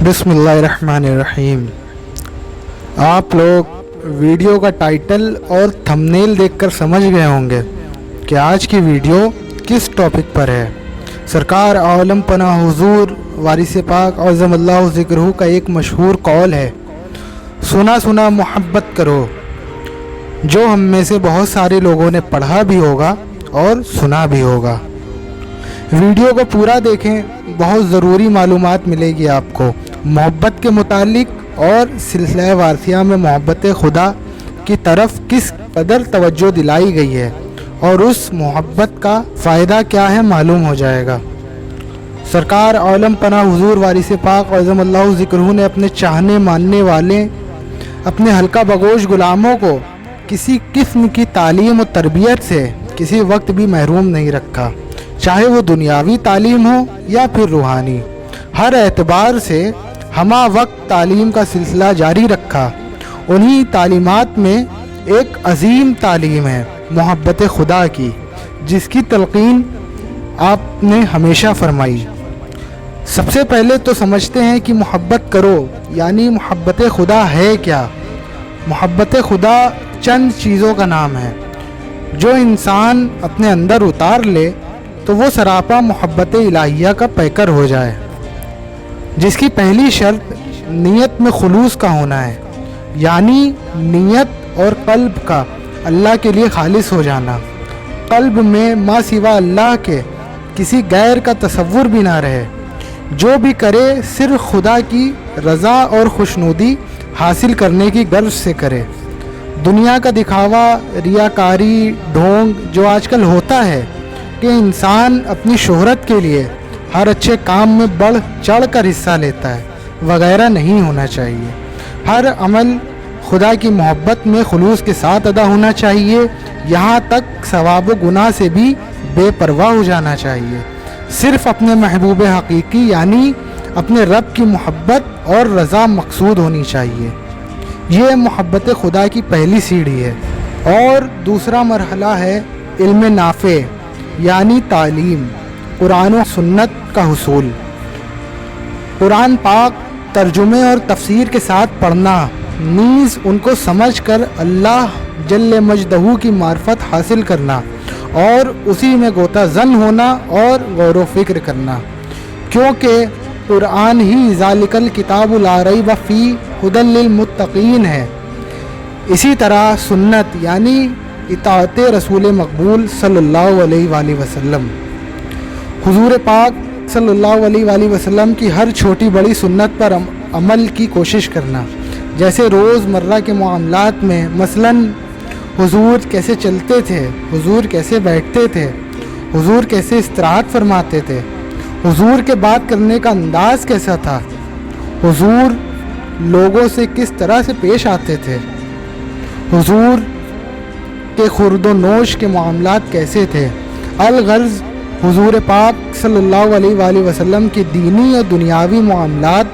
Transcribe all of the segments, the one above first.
बिस्मिल्लाहिर्रहमानिर्रहीम। आप लोग वीडियो का टाइटल और थंबनेल देखकर समझ गए होंगे कि आज की वीडियो किस टॉपिक पर है। सरकार आलम पनाह हुजूर वारिस पाक अज़्ज़मल्लाहु ज़िक्रुहु का एक मशहूर कौल है, सुना सुना मोहब्बत करो, जो हम में से बहुत सारे लोगों ने पढ़ा भी होगा और सुना भी होगा। वीडियो को पूरा देखें, बहुत ज़रूरी मालूमात मिलेगी आपको मोहब्बत के मुतालिक और सिलसिला वारसिया में मोहब्बत खुदा की तरफ किस कदर तवज्जो दिलाई गई है और उस मोहब्बत का फ़ायदा क्या है मालूम हो जाएगा। सरकार आलम पनाह हुजूर वारिस पाक अज़्ज़मल्लाहु ज़िक्रुहु ने अपने चाहने मानने वाले अपने हल्का बगोश गुलामों को किसी किस्म की तालीम और तरबियत से किसी वक्त भी महरूम नहीं रखा, चाहे वो दुनियावी तालीम हो या फिर रूहानी। हर एतबार से हमा वक्त तालीम का सिलसिला जारी रखा। उन्हीं तालीमात में एक अजीम तालीम है मोहब्बत खुदा की, जिसकी तलकीन आपने हमेशा फरमाई। सबसे पहले तो समझते हैं कि मोहब्बत करो यानी मोहब्बत खुदा है क्या। मोहब्बत खुदा चंद चीज़ों का नाम है, जो इंसान अपने अंदर उतार ले तो वो सरापा मोहब्बत इलाहिया का पैकर हो जाए, जिसकी पहली शर्त नीयत में खुलूस का होना है, यानी नीयत और कल्ब का अल्लाह के लिए खालिस हो जाना। कल्ब में माँ सिवा अल्लाह के किसी गैर का तसव्वुर भी ना रहे। जो भी करे सिर्फ खुदा की रज़ा और खुशनुदी हासिल करने की गर्ज से करे। दुनिया का दिखावा, रियाकारी, ढोंग जो आजकल होता है कि इंसान अपनी शोहरत के लिए हर अच्छे काम में बढ़ चढ़ कर हिस्सा लेता है, वगैरह नहीं होना चाहिए। हर अमल खुदा की मोहब्बत में खुलूस के साथ अदा होना चाहिए, यहाँ तक सवाब व गुनाह से भी बेपरवाह हो जाना चाहिए। सिर्फ अपने महबूब हकीकी यानी अपने रब की मोहब्बत और रज़ा मकसूद होनी चाहिए। ये मोहब्बत खुदा की पहली सीढ़ी है। और दूसरा मरहला है इल्म नाफ़े यानी तालीम, कुरान और सुन्नत का हुसूल। कुरान पाक तर्जुमे और तफसीर के साथ पढ़ना, नीज़ उनको समझ कर अल्लाह जल्ले मजदहू की मार्फत हासिल करना और उसी में गोता जन होना और गौर व फिक्र करना, क्योंकि कुरान ही ज़ालिकल किताबुल ला रैब फ़ीह हुदल लिल मुत्तक़ीन है। इसी तरह सुन्नत यानी इताअत रसूल मकबूल सल्लल्लाहु अलैहि वसल्लम, हुजूर पाक सल्लल्लाहु अलैहि वसल्लम की हर छोटी बड़ी सुन्नत पर अमल की कोशिश करना। जैसे रोज़मर्रा के मामलात में मसलन हुजूर कैसे चलते थे, हुजूर कैसे बैठते थे, हुजूर कैसे इस्तराहत फरमाते थे, हुजूर के बात करने का अंदाज़ कैसा था, हुजूर लोगों से किस तरह से पेश आते थे, हुजूर के खुर्दो नोश के मामलात कैसे थे। अलगर्ज़ हुजूर पाक सल्लल्लाहु अलैहि वसल्लम के दीनी और दुनियावी मामलात,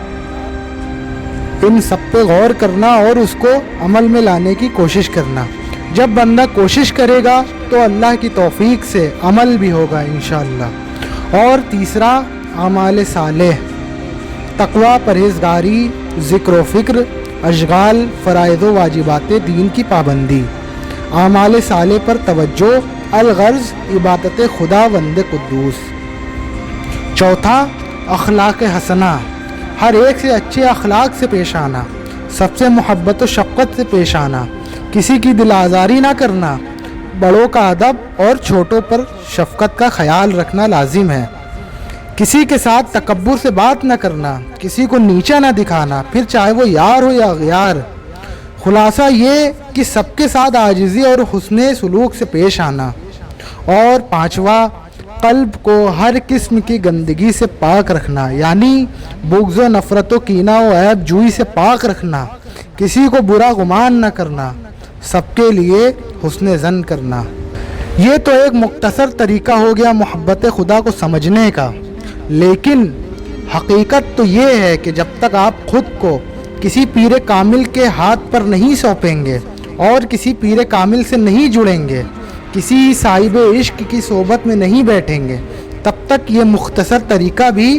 इन सब पे गौर करना और उसको अमल में लाने की कोशिश करना। जब बंदा कोशिश करेगा तो अल्लाह की तौफीक से अमल भी होगा इंशाअल्लाह। और तीसरा आमाल सालेह, तक़वा, परहेज़गारी, ज़िक्र व फ़िक्र, अशगाल, फ़राइज़ व वाजिबात दीन की पाबंदी, आमाल साले पर तवज्जो, अलगर्ज़ इबादत खुदा वंद कुद्दूस। चौथा अखलाक हसना, हर एक से अच्छे अखलाक से पेश आना, सबसे मोहब्बत व शफ़क़त से पेश आना, किसी की दिल आज़ारी ना करना, बड़ों का अदब और छोटों पर शफ़क़त का ख़याल रखना लाजिम है। किसी के साथ तकब्बुर से बात न करना, किसी को नीचा ना दिखाना, फिर चाहे वो यार हो या गैर। खुलासा ये कि सबके साथ आजिज़ी और हुस्ने सुलूक से पेश आना। और पांचवा कल्ब को हर किस्म की गंदगी से पाक रखना, यानी बुग़्ज़ व नफ़रत व कीना व ऐब जुई से पाक रखना, किसी को बुरा गुमान न करना, सबके लिए हुस्ने ज़न करना। ये तो एक मुख्तसर तरीका हो गया मोहब्बत खुदा को समझने का, लेकिन हकीकत तो ये है कि जब तक आप ख़ुद को किसी पीर कामिल के हाथ पर नहीं सौंपेंगे और किसी पीर कामिल से नहीं जुड़ेंगे, किसी साहिब इश्क की सोबत में नहीं बैठेंगे, तब तक ये मुख्तसर तरीका भी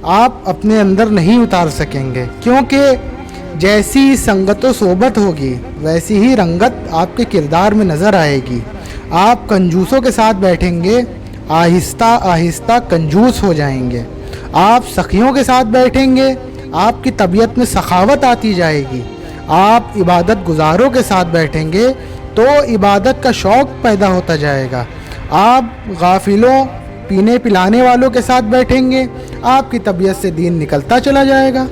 آپ اپنے اندر نہیں اتار سکیں گے، کیونکہ جیسی سنگت و صحبت ہوگی ویسی ہی رنگت آپ کے کردار میں نظر آئے گی۔ آپ کنجوسوں کے ساتھ بیٹھیں گے، آہستہ آہستہ کنجوس ہو جائیں گے۔ آپ سخیوں کے ساتھ بیٹھیں گے، آپ کی طبیعت میں سخاوت آتی جائے گی۔ آپ عبادت گزاروں کے ساتھ بیٹھیں گے تو عبادت کا شوق پیدا ہوتا جائے گا۔ آپ غافلوں، پینے پلانے والوں کے ساتھ بیٹھیں گے، آپ کی طبیعت سے دین نکلتا چلا جائے گا۔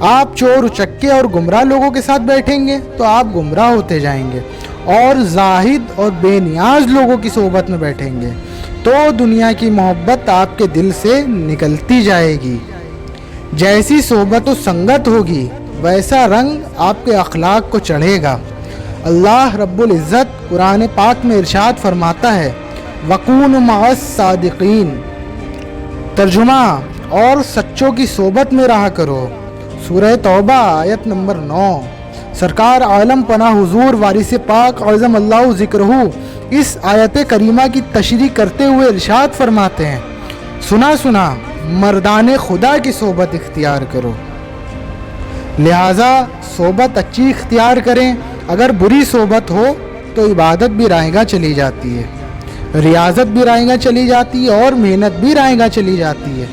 آپ چور اچکے اور گمراہ لوگوں کے ساتھ بیٹھیں گے تو آپ گمراہ ہوتے جائیں گے، اور زاہد اور بے نیاز لوگوں کی صحبت میں بیٹھیں گے تو دنیا کی محبت آپ کے دل سے نکلتی جائے گی۔ جیسی صحبت و سنگت ہوگی ویسا رنگ آپ کے اخلاق کو چڑھے گا۔ اللہ رب العزت قرآن پاک میں ارشاد فرماتا ہے، وَقُونُوا مَعَ الصَّادِقِينَ، ترجمہ، اور سچوں کی صحبت میں رہا کرو۔ سورہ توبہ آیت نمبر 9۔ سرکار عالم پناہ حضور وارث پاک عظم اللہ ذکرہ اس آیت کریمہ کی تشریح کرتے ہوئے ارشاد فرماتے ہیں، سنا سنا مردان خدا کی صحبت اختیار کرو، لہٰذا صحبت اچھی اختیار کریں۔ اگر بری صحبت ہو تو عبادت بھی رائے گاں چلی جاتی ہے، ریاضت بھی رائے گاں چلی جاتی ہے، اور محنت بھی رائے گاں چلی جاتی ہے،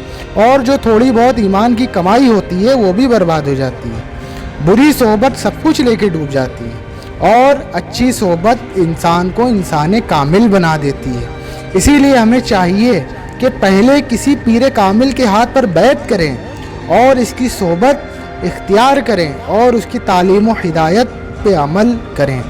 اور جو تھوڑی بہت ایمان کی کمائی ہوتی ہے وہ بھی برباد ہو جاتی ہے۔ بری صحبت سب کچھ لے کے ڈوب جاتی ہے، اور اچھی صحبت انسان کو انسان کامل بنا دیتی ہے۔ اسی لیے ہمیں چاہیے کہ پہلے کسی پیر کامل کے ہاتھ پر بیعت کریں اور اس کی صحبت اختیار کریں اور اس کی تعلیم و ہدایت پہ عمل کریں،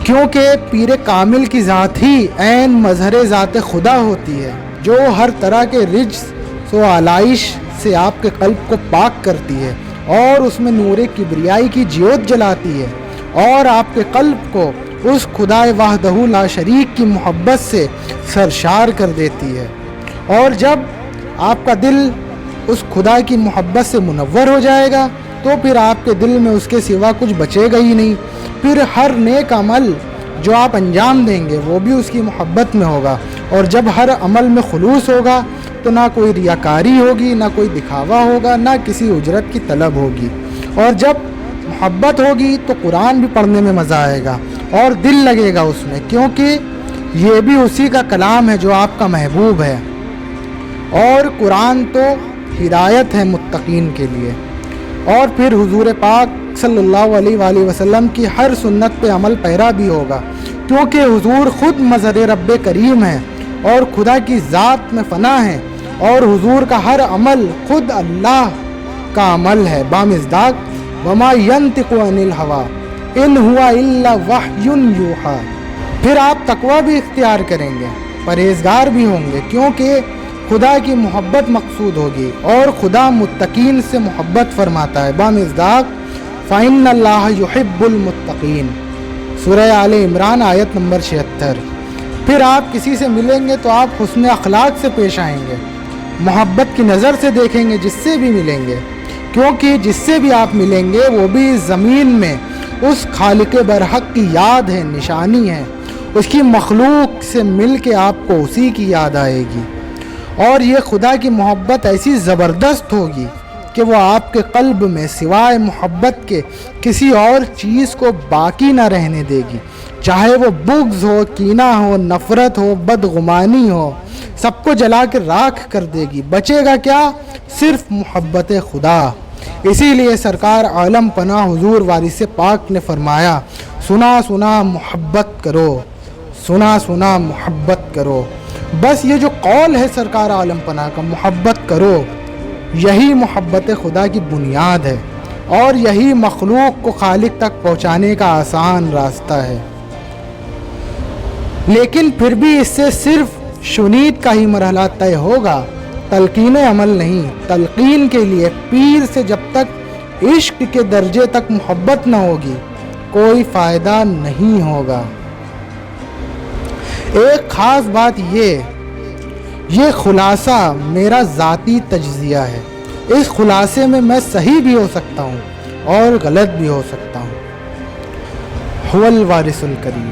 کیونکہ پیر کامل کی ذات ہی عین مظہر ذات خدا ہوتی ہے، جو ہر طرح کے رجس و آلائش سے آپ کے قلب کو پاک کرتی ہے اور اس میں نور کبریائی کی جیوت جلاتی ہے، اور آپ کے قلب کو اس خدا وحدہ لا شریک کی محبت سے سرشار کر دیتی ہے۔ اور جب آپ کا دل اس خدا کی محبت سے منور ہو جائے گا تو پھر آپ کے دل میں اس کے سوا کچھ بچے گا ہی نہیں۔ پھر ہر نیک عمل جو آپ انجام دیں گے وہ بھی اس کی محبت میں ہوگا، اور جب ہر عمل میں خلوص ہوگا تو نہ کوئی ریاکاری ہوگی، نہ کوئی دکھاوا ہوگا، نہ کسی اجرت کی طلب ہوگی۔ اور جب محبت ہوگی تو قرآن بھی پڑھنے میں مزہ آئے گا اور دل لگے گا اس میں، کیونکہ یہ بھی اسی کا کلام ہے جو آپ کا محبوب ہے، اور قرآن تو ہدایت ہے متقین کے لیے۔ اور پھر حضور پاک صلی اللہ علیہ وآلہ وسلم کی ہر سنت پہ عمل پیرا بھی ہوگا، کیونکہ حضور خود مظہر رب کریم ہے اور خدا کی ذات میں فنا ہے، اور حضور کا ہر عمل خود اللہ کا عمل ہے، بامصداق وما ینطق عن الہوی ان ہوا الا وحی یوحی۔ پھر آپ تقوی بھی اختیار کریں گے، پرہیزگار بھی ہوں گے، کیونکہ خدا کی محبت مقصود ہوگی، اور خدا متقین سے محبت فرماتا ہے، بامصداق فَإِنَّ اللَّهَ يُحِبُّ الْمُتَّقِينَ، سورہ آل عمران آیت نمبر 76۔ پھر آپ کسی سے ملیں گے تو آپ حسن اخلاق سے پیش آئیں گے، محبت کی نظر سے دیکھیں گے جس سے بھی ملیں گے، کیونکہ جس سے بھی آپ ملیں گے وہ بھی زمین میں اس خالق برحق کی یاد ہے، نشانی ہے، اس کی مخلوق سے مل کے آپ کو اسی کی یاد آئے گی، اور یہ خدا کی محبت ایسی زبردست ہوگی کہ وہ آپ کے قلب میں سوائے محبت کے کسی اور چیز کو باقی نہ رہنے دے گی، چاہے وہ بغض ہو، کینہ ہو، نفرت ہو، بدگمانی ہو، سب کو جلا کے راکھ کر دے گی، بچے گا کیا؟ صرف محبت خدا۔ اسی لیے سرکار عالم پناہ حضور وارث پاک نے فرمایا، سنا سنا محبت کرو، سنا سنا محبت کرو۔ بس یہ جو قول ہے سرکار عالم پناہ کا، محبت کرو، یہی محبت خدا کی بنیاد ہے، اور یہی مخلوق کو خالق تک پہنچانے کا آسان راستہ ہے۔ لیکن پھر بھی اس سے صرف شنید کا ہی مرحلہ طے ہوگا، تلقین عمل نہیں۔ تلقین کے لیے پیر سے جب تک عشق کے درجے تک محبت نہ ہوگی کوئی فائدہ نہیں ہوگا۔ ایک خاص بات یہ خلاصہ میرا ذاتی تجزیہ ہے، اس خلاصے میں میں صحیح بھی ہو سکتا ہوں اور غلط بھی ہو سکتا ہوں۔ هو الوارث الکریم۔